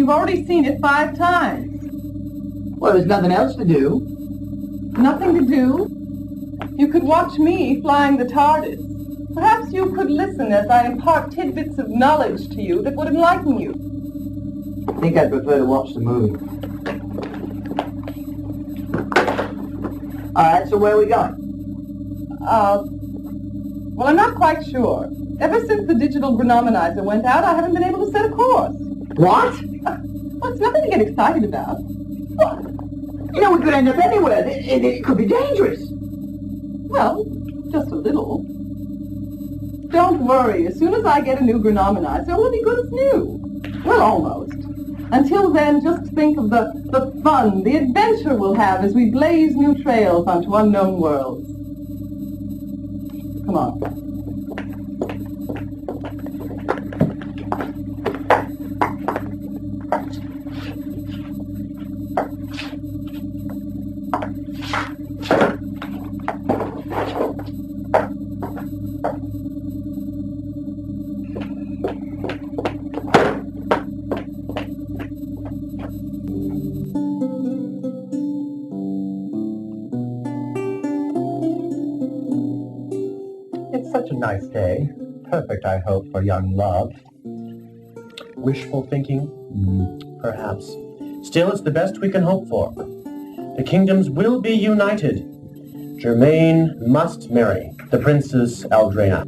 you've already seen it 5 times. Well, there's nothing else to do. Nothing to do? You could watch me flying the TARDIS. Perhaps you could listen as I impart tidbits of knowledge to you that would enlighten you. I think I'd prefer to watch the movie. All right, so where are we going? Well, I'm not quite sure. Ever since the digital chronomanizer went out, I haven't been able to set a course. What? Well, it's nothing to get excited about. What? You know, we could end up anywhere. It could be dangerous. Well, just a little. Don't worry. As soon as I get a new chronomanizer, it will be good as new. Well, almost. Until then, just think of the fun, the adventure we'll have as we blaze new trails onto unknown worlds. Come on. It's such a nice day. Perfect, I hope, for young love. Wishful thinking? Perhaps. Still, it's the best we can hope for. The kingdoms will be united. Germaine must marry the Princess Aldrena.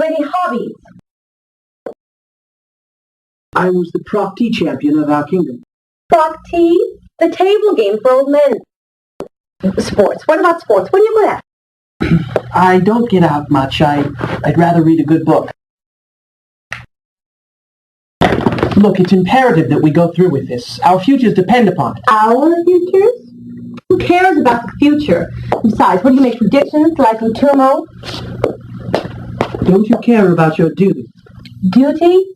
Any hobbies? I was the Procty champion of our kingdom. Procty? The table game for old men. Sports. What about sports? What are you good at? I don't get out much. I'd rather read a good book. Look, it's imperative that we go through with this. Our futures depend upon it. Our futures? Who cares about the future? Besides, what do you make predictions like Utomu? Don't you care about your duty? Duty?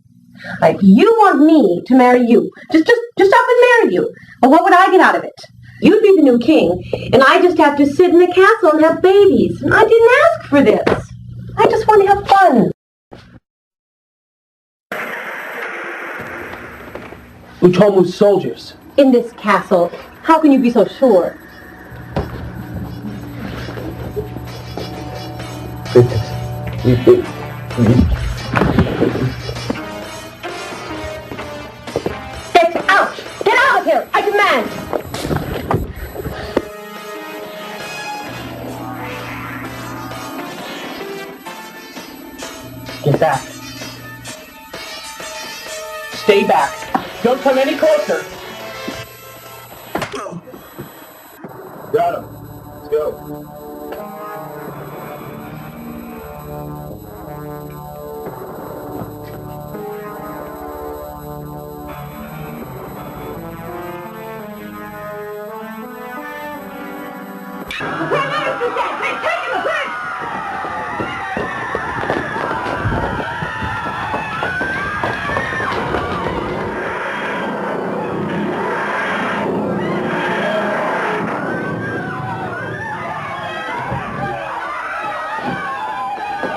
Like, you want me to marry you. Just up and marry you. Well, what would I get out of it? You'd be the new king, and I just have to sit in the castle and have babies. And I didn't ask for this. I just want to have fun. Utomu's soldiers. In this castle. How can you be so sure? Get out! Get out of here! I demand! Get back. Stay back. Don't come any closer. Got him. Let's go.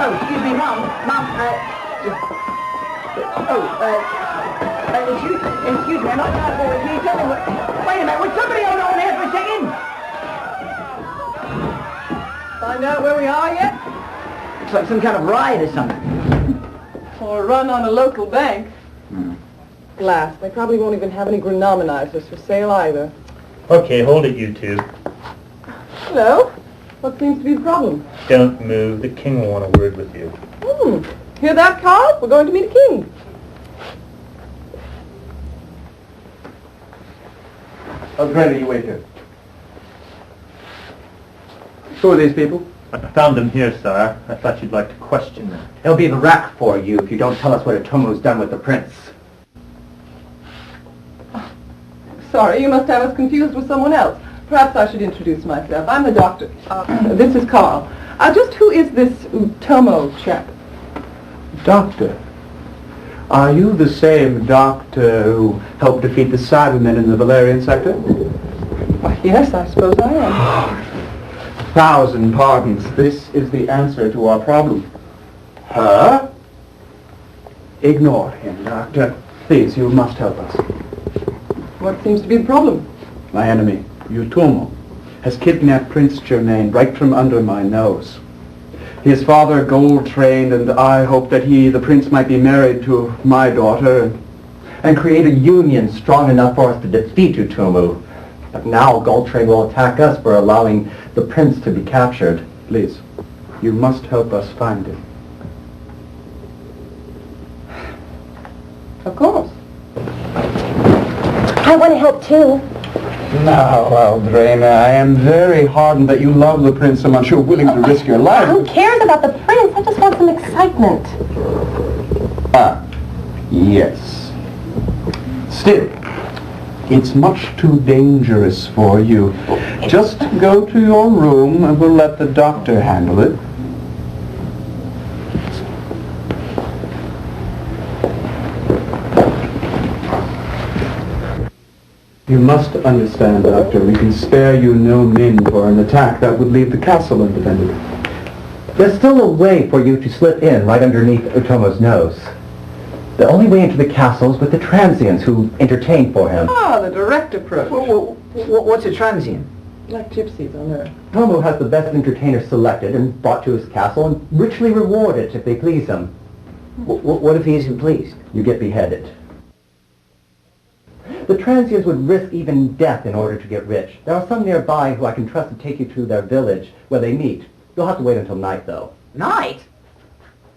Oh, excuse me, Mom. Excuse me, I'm not out there with me. Tell me what... Wait a minute, would somebody hold on there for a second? Find out where we are yet? Looks like some kind of riot or something. Or a run on a local bank. Glass. They probably won't even have any chronomanizers for sale either. Okay, hold it, you two. Hello? What seems to be the problem? Don't move. The king will want a word with you. Hear that, Carl? We're going to meet a king. Aldrena, you wait here. Who are these people? I found them here, sir. I thought you'd like to question them. It'll be the rack for you if you don't tell us what Utomu's done with the prince. Sorry, you must have us confused with someone else. Perhaps I should introduce myself. I'm the doctor. This is Carl. Just who is this Tomo chap? Doctor. Are you the same doctor who helped defeat the Cybermen in the Valerian sector? Why, yes, I suppose I am. 1,000 pardons. This is the answer to our problem. Her? Ignore him, Doctor. Please, you must help us. What seems to be the problem? My enemy, Utomu, has kidnapped Prince Germain right from under my nose. His father gold-trained, and I hope that he, the prince, might be married to my daughter and create a union strong enough for us to defeat Utomu. But now Goldtrain will attack us for allowing the prince to be captured. Please, you must help us find him. Of course. I want to help too. Now, Aldrena, I am very heartened that you love the prince so much you're willing to risk your life. Who cares about the prince? I just want some excitement. Ah, yes. Still, it's much too dangerous for you. Just go to your room and we'll let the doctor handle it. You must understand, Doctor, we can spare you no min for an attack that would leave the castle undefended. There's still a way for you to slip in right underneath Utomu's nose. The only way into the castle is with the transients who entertain for him. Ah, the direct approach. What's a transient? Like gypsies on Earth. Tomo has the best entertainers selected and brought to his castle and richly rewarded if they please him. What if he isn't pleased? You get beheaded. The transients would risk even death in order to get rich. There are some nearby who I can trust to take you to their village where they meet. You'll have to wait until night, though. Night?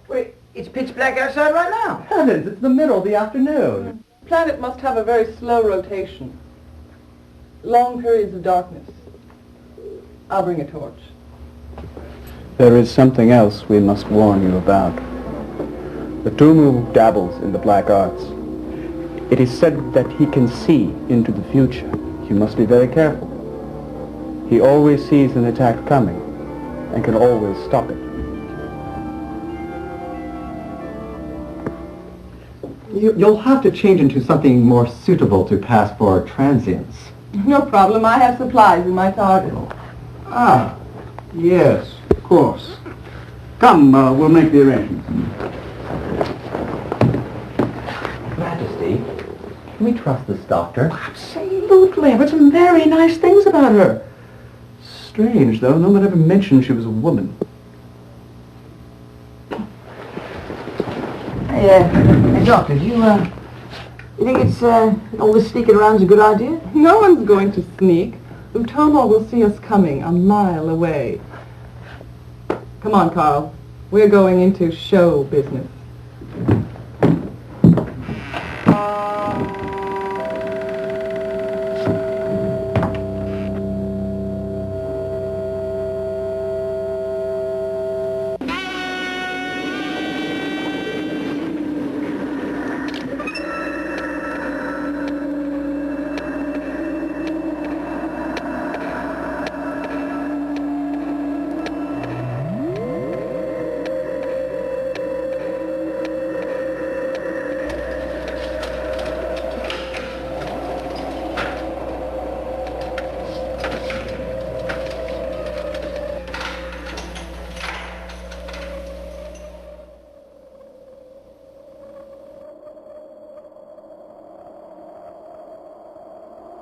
Wait, it's pitch black outside right now. Heavens, it's the middle of the afternoon. The planet must have a very slow rotation. Long periods of darkness. I'll bring a torch. There is something else we must warn you about. The Tomo dabbles in the black arts. It is said that he can see into the future. You must be very careful. He always sees an attack coming and can always stop it. You'll have to change into something more suitable to pass for transients. No problem. I have supplies in my TARDIS. Ah, yes, of course. Come, we'll make the arrangements. Majesty, can we trust this doctor? Absolutely. I've heard some very nice things about her. Strange, though. No one ever mentioned she was a woman. Hey, Doctor, do you think it's, all this sneaking around's a good idea? No one's going to sneak. Utomu will see us coming a mile away. Come on, Carl. We're going into show business.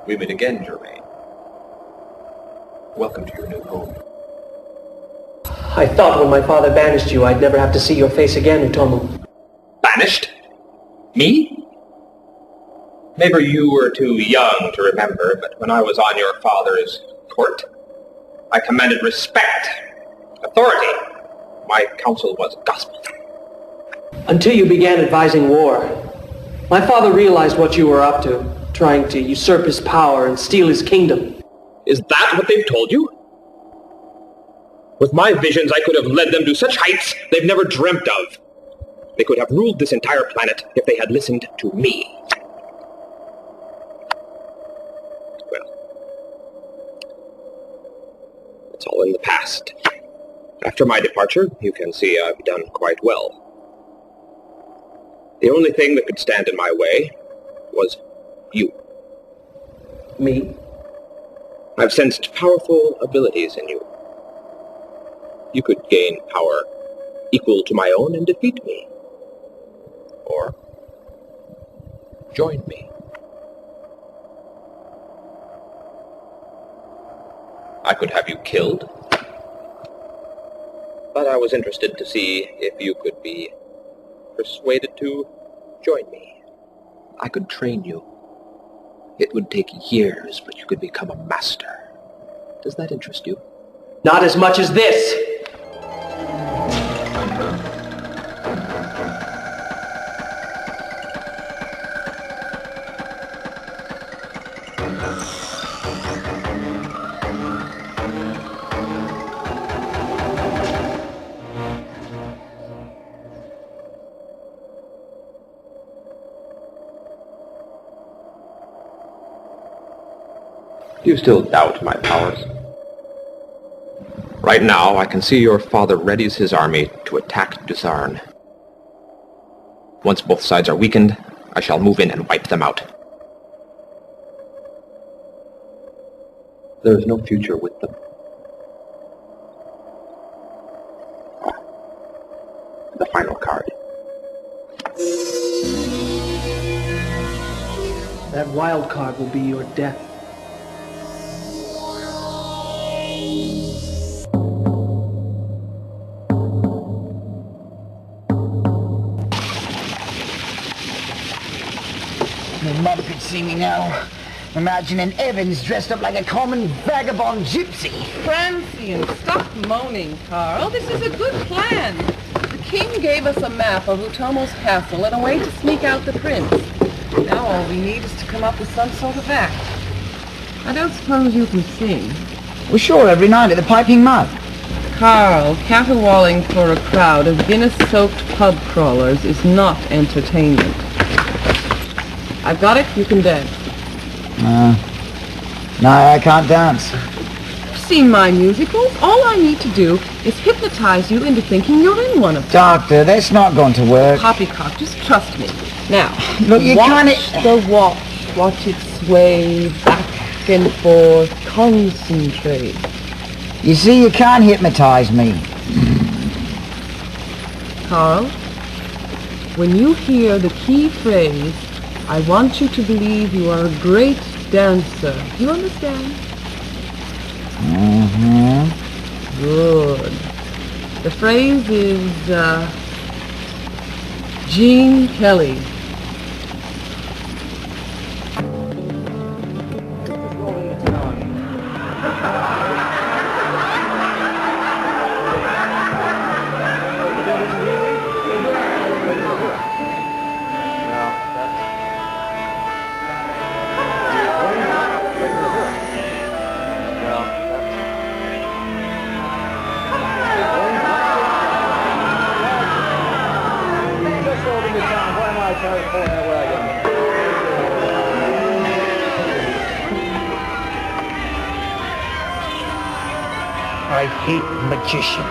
We meet again, Germain. Welcome to your new home. I thought when my father banished you, I'd never have to see your face again, Utomu. Banished? Me? Maybe you were too young to remember, but when I was on your father's court, I commanded respect, authority. My counsel was gospel. Until you began advising war, my father realized what you were up to, trying to usurp his power and steal his kingdom. Is that what they've told you? With my visions, I could have led them to such heights they've never dreamt of. They could have ruled this entire planet if they had listened to me. Well, it's all in the past. After my departure, you can see I've done quite well. The only thing that could stand in my way was you. Me? I've sensed powerful abilities in you. gain power equal to my own and defeat me. Or join me. I could have you killed, but I was interested to see if you could be persuaded to join me. I could train you. It would take years, but you could become a master. Does that interest you? Not as much as this! Do you still doubt my powers? Right now, I can see your father readies his army to attack Dusarn. Once both sides are weakened, I shall move in and wipe them out. There is no future with them. The final card. That wild card will be your death. My mother could see me now. Imagining Evans dressed up like a common vagabond gypsy. Francine, stop moaning, Carl. This is a good plan. The king gave us a map of Utomu's castle and a way to sneak out the prince. Now all we need is to come up with some sort of act. I don't suppose you can sing. Well, sure, every night at the Piping Mud. Carl, caterwauling for a crowd of Guinness-soaked pub crawlers is not entertainment. I've got it. You can dance. No, I can't dance. You've seen my musicals. All I need to do is hypnotize you into thinking you're in one of them. Doctor, that's not going to work. Poppycock, just trust me. Now, look, you watch the watch. Watch it sway back and forth. Concentrate. You see, you can't hypnotize me. Carl, when you hear the key phrase, I want you to believe you are a great dancer. Do you understand? Mm-hmm. Good. The phrase is, Gene Kelly. I hate magicians.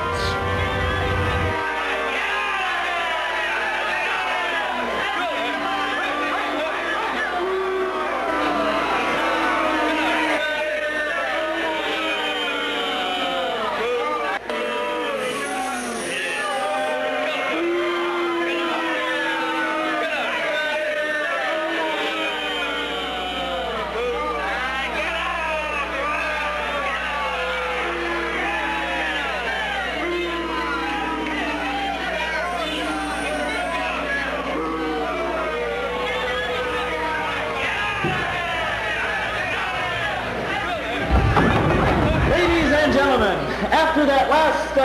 After that last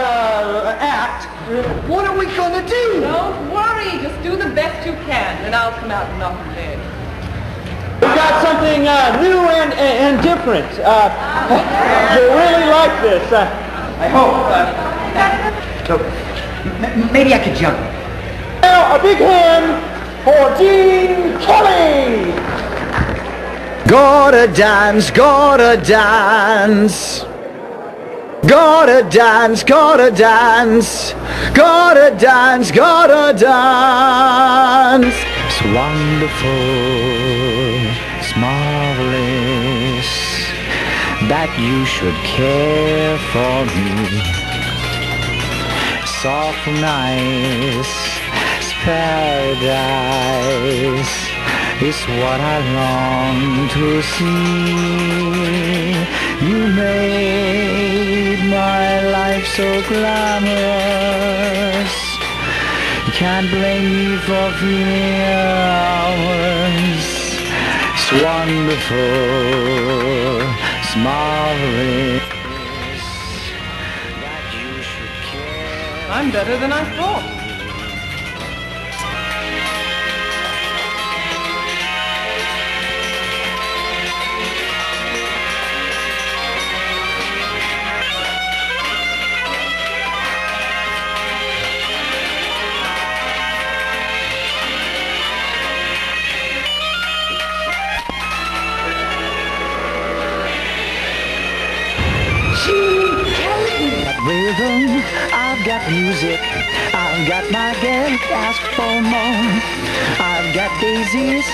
act, what are we going to do? Don't worry, just do the best you can, and I'll come out and knock him dead. We've got something new and different. You really like this. I hope. So, maybe I could jump. Now, a big hand for Gene Kelly! Gotta dance, gotta dance. Gotta dance, gotta dance, gotta dance, gotta dance. It's wonderful, it's marvelous that you should care for me. awful nice. It's paradise. It's what I long to see. You made my life so glamorous. You can't blame me for feeling ours. It's wonderful. It's marvelous. That you should care. I'm better than I thought. Got rhythm, I've got music, I've got my gal to ask for more. I've got daisies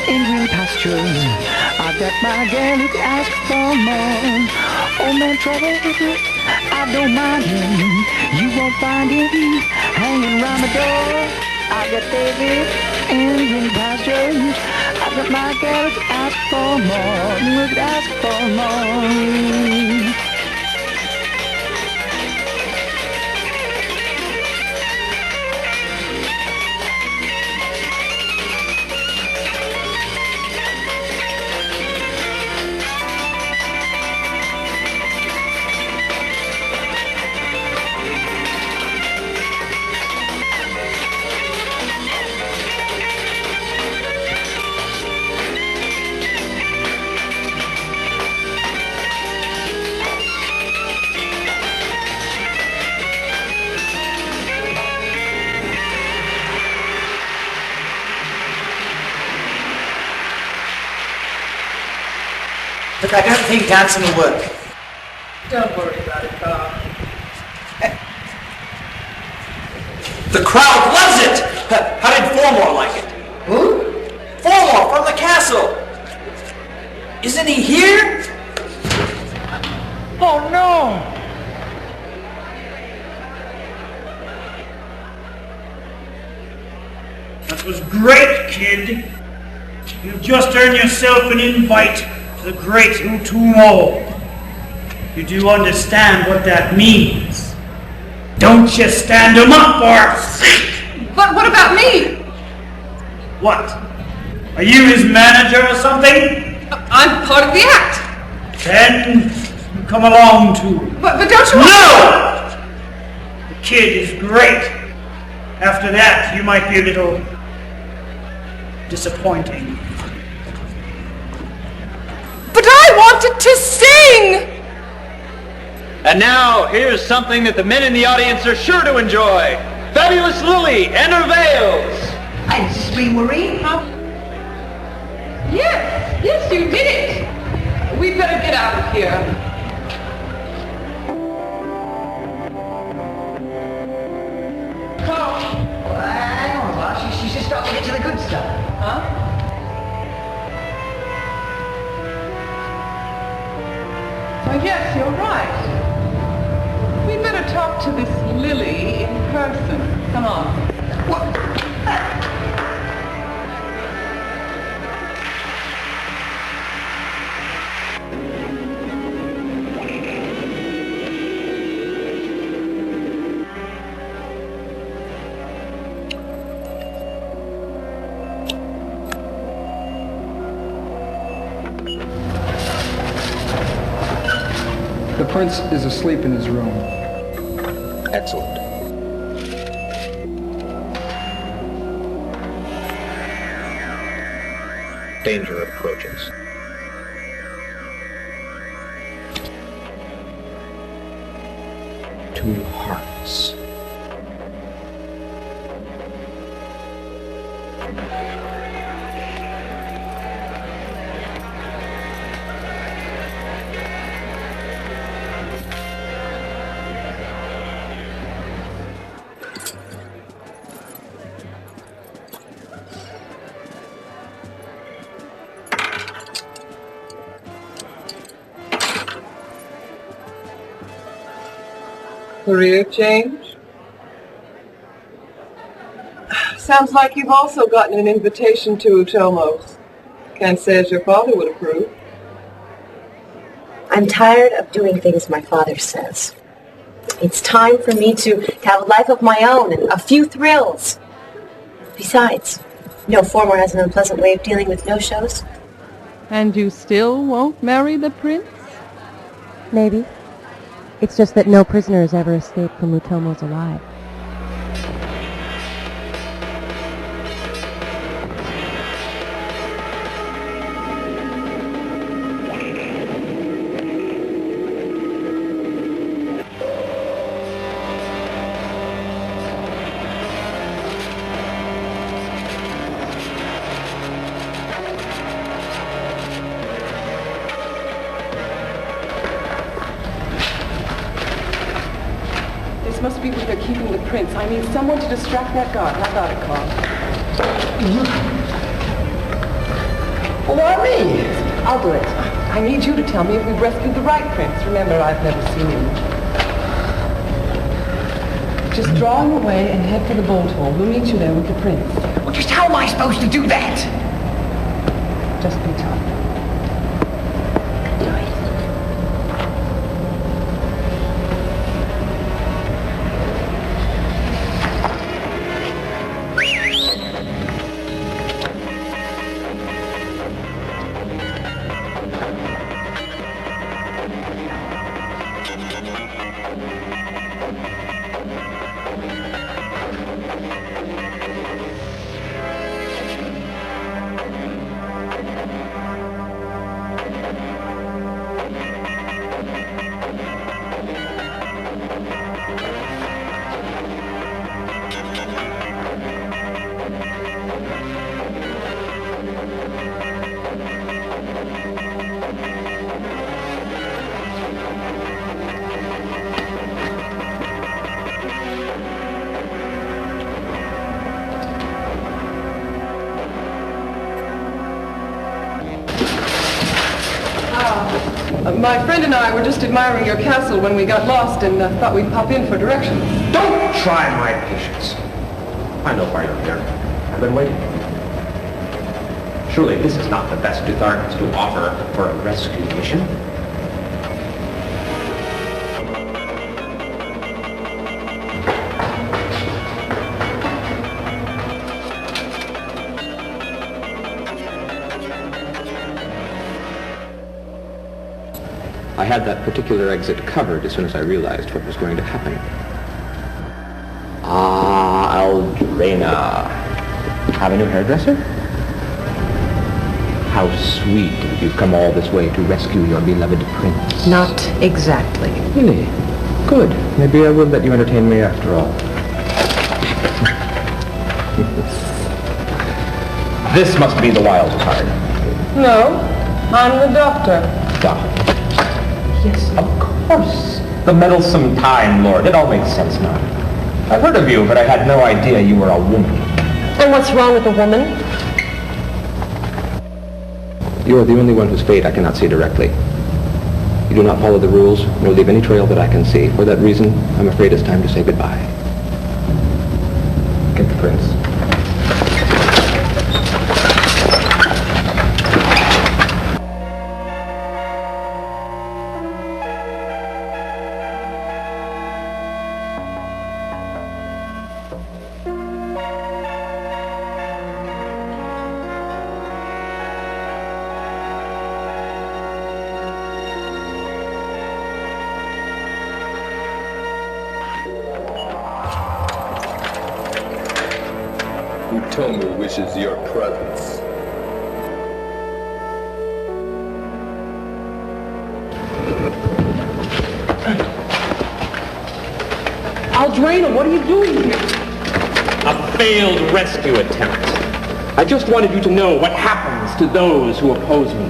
in green pastures, I've got my gal to ask for more. Old man trouble, I don't mind him, you won't find him hanging around the door. I've got daisies in green pastures, I've got my gal to ask for more, look, ask for more. Look, I don't think dancing will work. Don't worry about it, Bob. The crowd loves it! How did Formore like it? Who? Formore from the castle! Isn't he here? Oh no! That was great, kid. You've just earned yourself an invite to the great Utomu. You do understand what that means. Don't you stand him up, or... But what about me? What? Are you his manager or something? I'm part of the act. Then you come along too. But don't you... No! The kid is great. After that, you might be a little disappointing. But I wanted to sing! And now, here's something that the men in the audience are sure to enjoy. Fabulous Lily and her veils. Hi, this is Marie. Yes, you did it. We better get out of here. Well, hang on, boss. She's just starting to get to the good stuff. Huh? Oh, yes, you're right. We better talk to this Lily in person. Come on. What? The prince is asleep in his room. Excellent. Danger approaches. Two hearts. Career change? Sounds like you've also gotten an invitation to Utomo's. Can't say as your father would approve. I'm tired of doing things my father says. It's time for me to have a life of my own and a few thrills. Besides, Former has an unpleasant way of dealing with no-shows. And you still won't marry the prince? Maybe. It's just that no prisoner has ever escaped from Utomo's alive. Must be where they're keeping the prince. I need someone to distract that guard. I got it, Carl. Why me? I'll do it. I need you to tell me if we've rescued the right prince. Remember, I've never seen him. Just draw him away and head for the bolt hole. We'll meet you there with the prince. Well, just how am I supposed to do that? Just be tough. My friend and I were just admiring your castle when we got lost and thought we'd pop in for directions. Don't try my patience. I know why you're here. I've been waiting. Surely this is not the best TARDIS to offer for a rescue mission. I had that particular exit covered as soon as I realized what was going to happen. Ah, Aldrena. Have a new hairdresser? How sweet that you've come all this way to rescue your beloved prince. Not exactly. Really? Good. Maybe I will let you entertain me after all. This must be the wild card. No, I'm the doctor. Doctor. Yes, of course. The meddlesome Time Lord. It all makes sense now. I've heard of you, but I had no idea you were a woman. And what's wrong with a woman? You are the only one whose fate I cannot see directly. You do not follow the rules, nor leave any trail that I can see. For that reason, I'm afraid it's time to say goodbye. Get the prince. Tomo wishes your presence. Aldrena, what are you doing here? A failed rescue attempt. I just wanted you to know what happens to those who oppose me.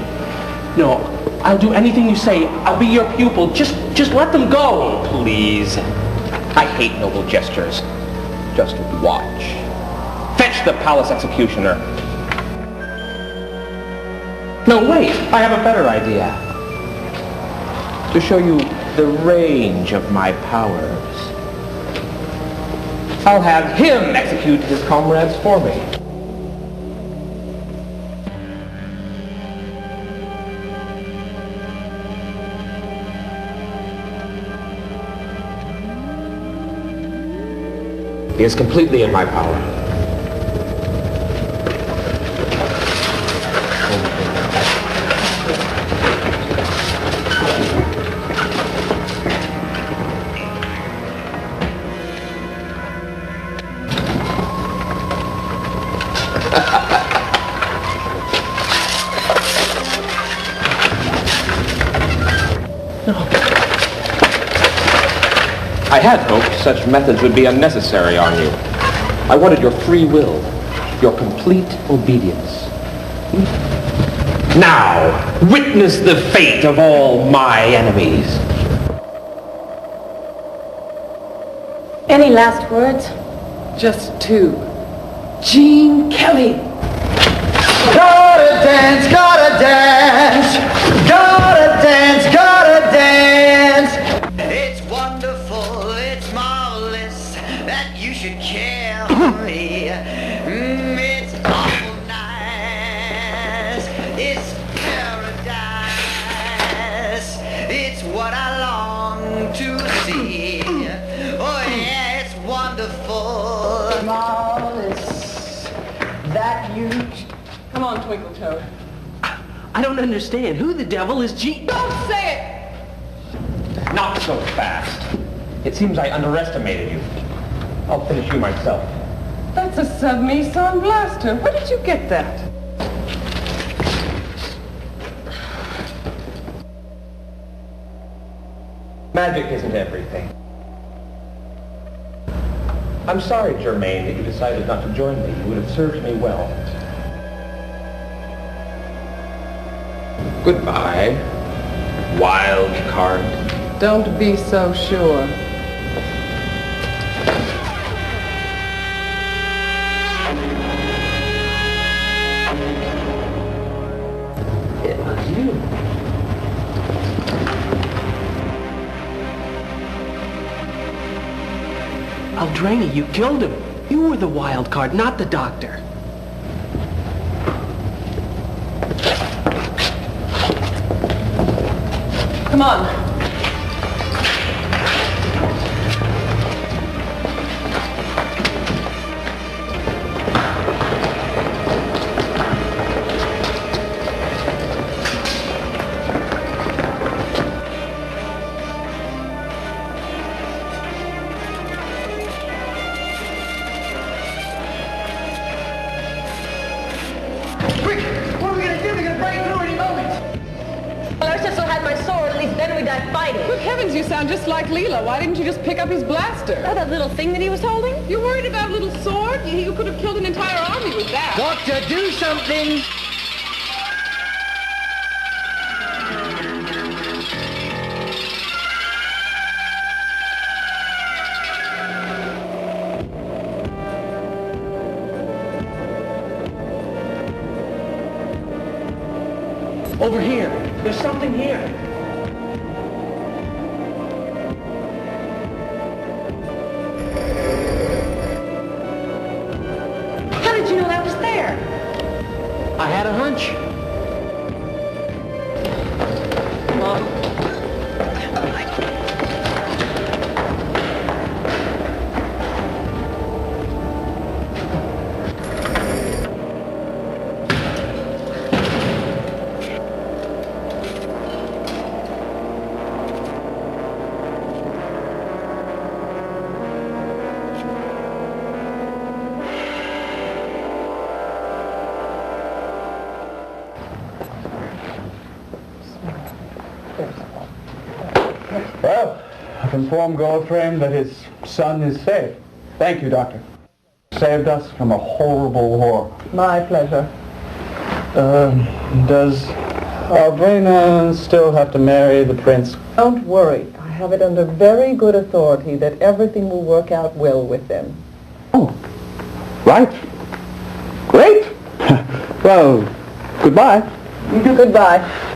No, I'll do anything you say. I'll be your pupil. Just let them go. Please. I hate noble gestures. Just watch. Fetch the palace executioner. No, wait. I have a better idea. To show you the range of my powers. I'll have him execute his comrades for me. He is completely in my power. I had hoped such methods would be unnecessary on you. I wanted your free will, your complete obedience. Now, witness the fate of all my enemies. Any last words? Just two. Gene Kelly. Gotta dance, gotta dance, gotta dance, gotta dance. It's wonderful, it's marvelous that you should care for me. It's awful nice, it's paradise. It's what I long to see. Oh yeah, it's wonderful, marvelous that you. Come on, Twinkle Toad. I don't understand. Who the devil is Gene? Don't say it! Not so fast. It seems I underestimated you. I'll finish you myself. That's a sub-meson blaster. Where did you get that? Magic isn't everything. I'm sorry, Germaine, that you decided not to join me. You would have served me well. Goodbye, wild card. Don't be so sure. It was you. Aldraney, you killed him. You were the wild card, not the doctor. Come on. Just like Leela. Why didn't you just pick up his blaster? Oh, that little thing that he was holding? You worried about a little sword? You could have killed an entire army with that. Doctor, do something! Over here. There's something here. I had a hunch. Come on. Well, I've informed Goldframe that his son is safe. Thank you, Doctor. Saved us from a horrible war. My pleasure. Does Aldraney still have to marry the prince? Don't worry. I have it under very good authority that everything will work out well with them. Oh, right. Great. Well, goodbye. Goodbye.